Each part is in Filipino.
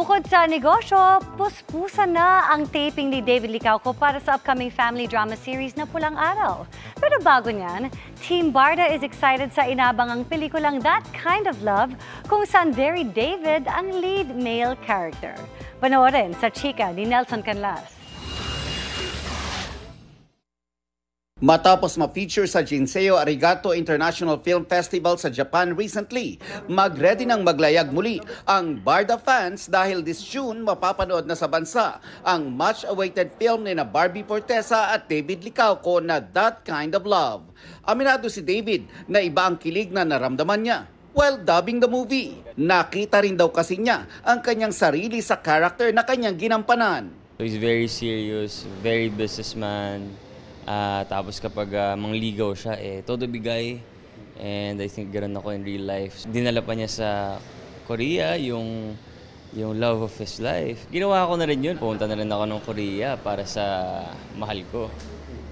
Bukod sa negosyo, puspusan na ang taping ni David Licauco para sa upcoming family drama series na Pulang Araw. Pero bago niyan, Team Barda is excited sa inabangang pelikulang That Kind of Love kung saan Very David ang lead male character. Panoorin sa chika ni Nelson Canlas. Matapos ma-feature sa Jinseo Arigato International Film Festival sa Japan recently, mag-ready nang maglayag muli ang Barda fans dahil this June mapapanood na sa bansa ang much-awaited film ni na Barbie Fortesa at David Licauco na That Kind of Love. Aminado si David na iba ang kilig na naramdaman niya while dubbing the movie. Nakita rin daw kasi niya ang kanyang sarili sa character na kanyang ginampanan. He's very serious, very businessman. Tapos kapag mangligaw siya, todo bigay. And I think ganoon ako in real life. Dinala pa niya sa Korea yung love of his life. Ginawa ko na rin yun. Pumunta na rin ako ng Korea para sa mahal ko.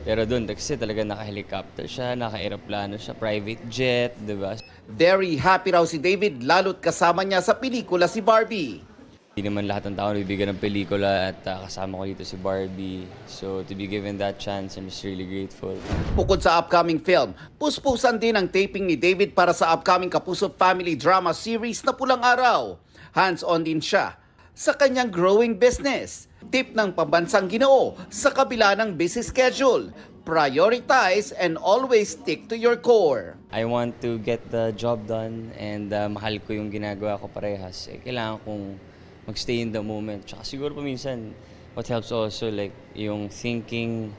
Pero doon kasi talaga naka-helicopter siya, naka-aeroplano siya, private jet, di ba? Very happy raw si David lalo't kasama niya sa pelikula si Barbie. Hindi naman lahat ng tao nabibigyan ng pelikula at kasama ko dito si Barbie. So to be given that chance, I'm just really grateful. Bukod sa upcoming film, puspusan din ang taping ni David para sa upcoming Kapuso family drama series na Pulang Araw. Hands-on din siya sa kanyang growing business. Tip ng pambansang Ginoo sa kabila ng busy schedule. Prioritize and always stick to your core. I want to get the job done and mahal ko yung ginagawa ko parehas. Kailangan kong magstay in the moment. Tsaka siguro paminsan, what helps also like yung thinking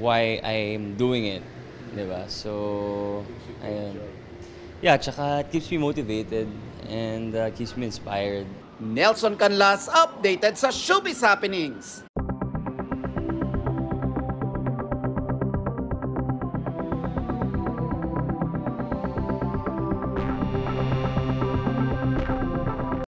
why I'm doing it, diba? So, ayun. Yeah, tsaka it keeps me motivated and keeps me inspired. Nelson Canlas, updated sa Showbiz Happenings.